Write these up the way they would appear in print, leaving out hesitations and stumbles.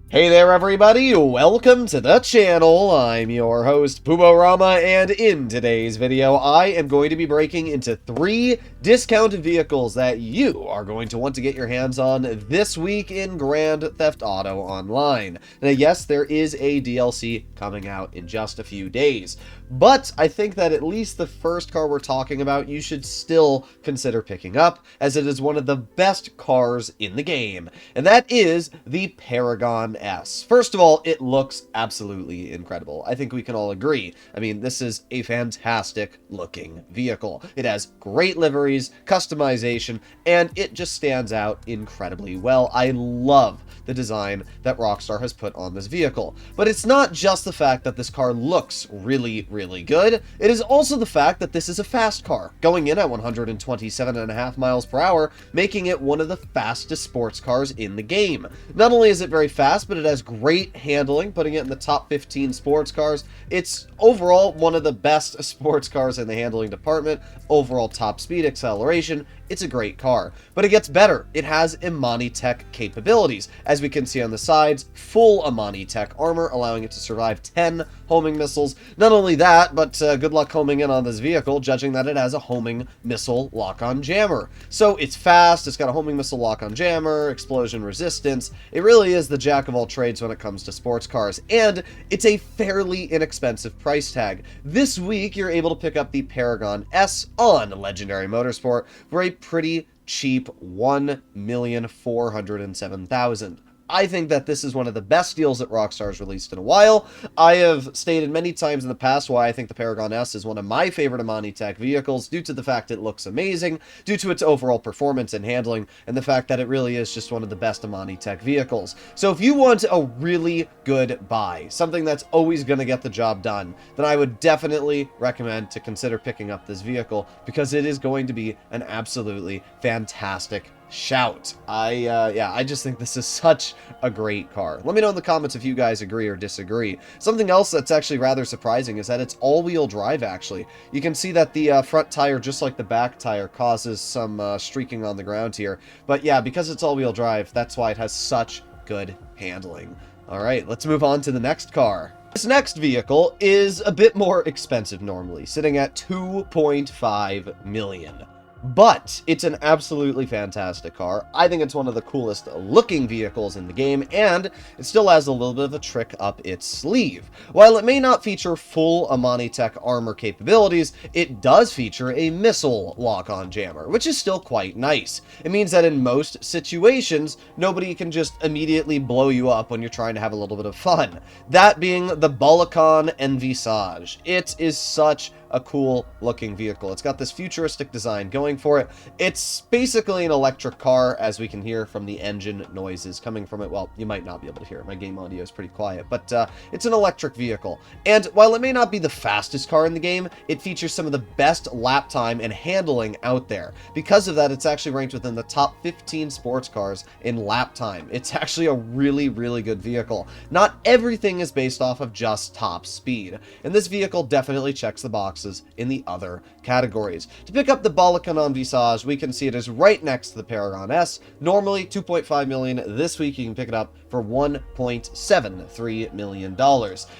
Hey there everybody, welcome to the channel. I'm your host, Puborama, and in today's video, I am going to be breaking into 3 discounted vehicles that you are going to want to get your hands on this week in Grand Theft Auto Online. Now yes, there is a DLC coming out in just a few days, but I think that at least the first car we're talking about you should still consider picking up, as it is one of the best cars in the game, and that is the Paragon S. First of all, it looks absolutely incredible. I think we can all agree. I mean, this is a fantastic looking vehicle. It has great liveries, customization, and it just stands out incredibly well. I love the design that Rockstar has put on this vehicle. But it's not just the fact that this car looks really good. It is also the fact that this is a fast car, going in at 127.5 miles per hour, making it one of the fastest sports cars in the game. Not only is it very fast, but it has great handling, putting it in the top 15 sports cars. It's overall one of the best sports cars in the handling department, overall top speed, acceleration. It's a great car, but it gets better. It has Imani Tech capabilities. As we can see on the sides, full Imani Tech armor, allowing it to survive 10 homing missiles. Not only that, but good luck homing in on this vehicle, judging that it has a homing missile lock-on jammer. So it's fast, it's got a homing missile lock-on jammer, explosion resistance. It really is the jack of all trades when it comes to sports cars, and it's a fairly inexpensive price tag. This week, you're able to pick up the Paragon S on Legendary Motorsport for a pretty cheap $1,407,000. I think that this is one of the best deals that Rockstar has released in a while. I have stated many times in the past why I think the Paragon S is one of my favorite Imani Tech vehicles, due to the fact it looks amazing, due to its overall performance and handling, and the fact that it really is just one of the best Imani Tech vehicles. So if you want a really good buy, something that's always going to get the job done, then I would definitely recommend to consider picking up this vehicle, because it is going to be an absolutely fantastic shout. I just think this is such a great car. Let me know in the comments if you guys agree or disagree. Something else that's actually rather surprising is that it's all-wheel drive, actually. You can see that the front tire, just like the back tire, causes some streaking on the ground here. But yeah, because it's all-wheel drive, that's why it has such good handling. Alright, let's move on to the next car. This next vehicle is a bit more expensive normally, sitting at $2.5 million. But it's an absolutely fantastic car. I think it's one of the coolest looking vehicles in the game, and it still has a little bit of a trick up its sleeve. While it may not feature full Imani Tech armor capabilities, it does feature a missile lock-on jammer, which is still quite nice. It means that in most situations, nobody can just immediately blow you up when you're trying to have a little bit of fun. That being the Bollokan Envisage. It is such a cool looking vehicle. It's got this futuristic design going for it. It's basically an electric car, as we can hear from the engine noises coming from it. Well, you might not be able to hear it. My game audio is pretty quiet, but it's an electric vehicle. And while it may not be the fastest car in the game, it features some of the best lap time and handling out there. Because of that, it's actually ranked within the top 15 sports cars in lap time. It's actually a really good vehicle. Not everything is based off of just top speed, and this vehicle definitely checks the boxes in the other categories. To pick up the Bollokan Envisage, we can see it is right next to the Paragon S. Normally $2.5 million. This week you can pick it up for $1.73 million.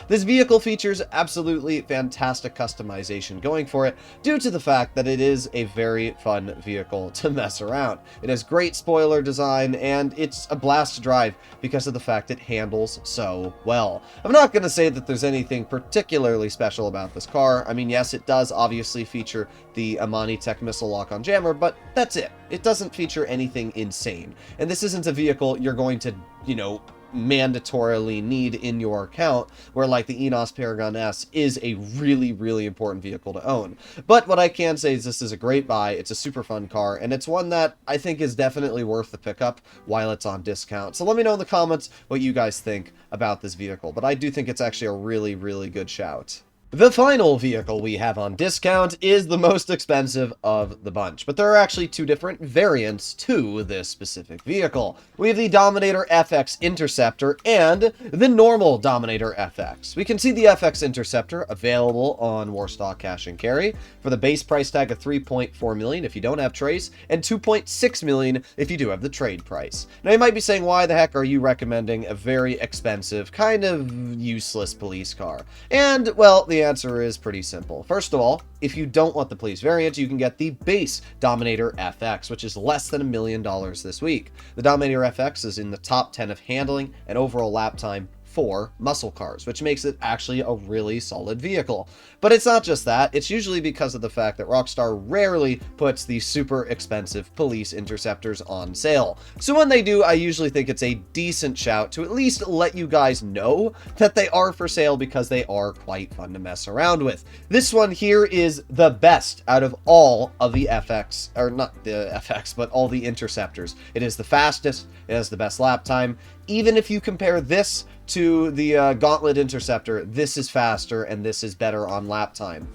This vehicle features absolutely fantastic customization going for it, due to the fact that it is a very fun vehicle to mess around. It has great spoiler design, and it's a blast to drive because of the fact it handles so well. I'm not going to say that there's anything particularly special about this car. I mean, yes, it does obviously feature the Imani Tech missile lock-on jammer, but that's it. It doesn't feature anything insane. And this isn't a vehicle you're going to, mandatorily need in your account, where like the Enus Paragon S is a really important vehicle to own. But what I can say is this is a great buy. It's a super fun car, and it's one that I think is definitely worth the pickup while it's on discount. So let me know in the comments what you guys think about this vehicle, but I do think it's actually a really good shout. The final vehicle we have on discount is the most expensive of the bunch, but there are actually two different variants to this specific vehicle. We have the Dominator FX Interceptor and the normal Dominator FX. We can see the FX Interceptor available on Warstock Cash and Carry for the base price tag of $3.4 million if you don't have Trace, and $2.6 million if you do have the trade price. Now you might be saying, why the heck are you recommending a very expensive, kind of useless police car? And, well, the answer is pretty simple. First of all, if you don't want the police variant, you can get the base Dominator FX, which is less than $1 million this week. The Dominator FX is in the top 10 of handling and overall lap time for muscle cars, which makes it actually a really solid vehicle. But it's not just that, it's usually because of the fact that Rockstar rarely puts these super expensive police interceptors on sale. So when they do, I usually think it's a decent shout to at least let you guys know that they are for sale, because they are quite fun to mess around with. This one here is the best out of all of the FX, or not the FX, but all the interceptors. It is the fastest, it has the best lap time. Even if you compare this to the Gauntlet Interceptor, this is faster and this is better on lap time.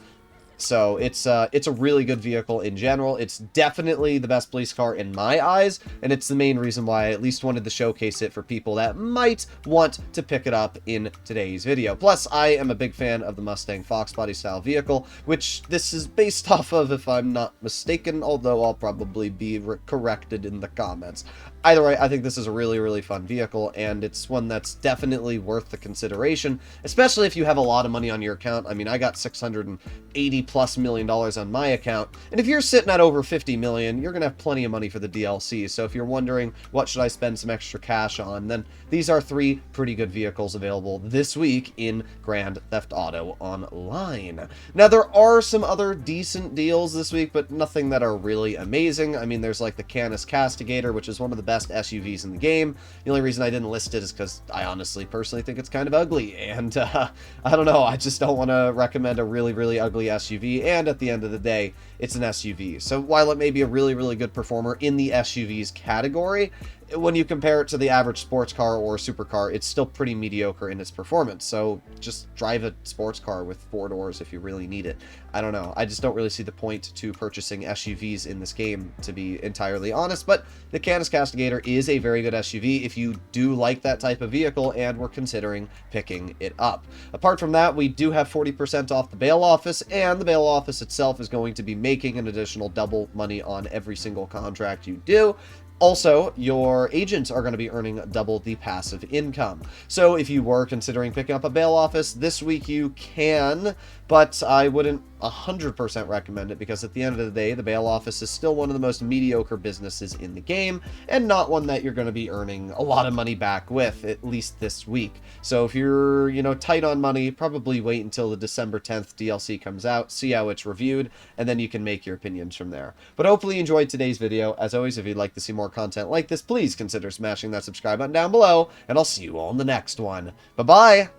So it's a really good vehicle in general. It's definitely the best police car in my eyes, and it's the main reason why I at least wanted to showcase it for people that might want to pick it up in today's video. Plus, I am a big fan of the Mustang Fox body style vehicle, which this is based off of, if I'm not mistaken, although I'll probably be corrected in the comments. Either way, I think this is a really, really fun vehicle, and it's one that's definitely worth the consideration, especially if you have a lot of money on your account. I mean, I got $680+ million on my account, and if you're sitting at over 50 million, you're gonna have plenty of money for the DLC. So if you're wondering what should I spend some extra cash on, then these are three pretty good vehicles available this week in Grand Theft Auto Online. Now, there are some other decent deals this week, but nothing that are really amazing. I mean, there's like the Canis Castigator, which is one of the best SUVs in the game. The only reason I didn't list it is because I honestly, personally think it's kind of ugly, and I don't know, I just don't want to recommend a really, really ugly SUV, and at the end of the day, it's an SUV. So while it may be a really, really good performer in the SUVs category, when you compare it to the average sports car or supercar, it's still pretty mediocre in its performance. So just drive a sports car with 4 doors if you really need it. I don't know. I just don't really see the point to purchasing SUVs in this game, to be entirely honest. But the Canis Castigator is a very good SUV if you do like that type of vehicle and were considering picking it up. Apart from that, we do have 40% off the bail office, and the bail office itself is going to be making an additional double money on every single contract you do. Also, your agents are going to be earning double the passive income. So if you were considering picking up a bail office this week, you can, but I wouldn't 100% recommend it, because at the end of the day, the bail office is still one of the most mediocre businesses in the game, and not one that you're going to be earning a lot of money back with, at least this week. So if you're, tight on money, probably wait until the December 10th DLC comes out, see how it's reviewed, and then you can make your opinions from there. But hopefully you enjoyed today's video. As always, if you'd like to see more content like this, please consider smashing that subscribe button down below, and I'll see you all in the next one. Bye-bye!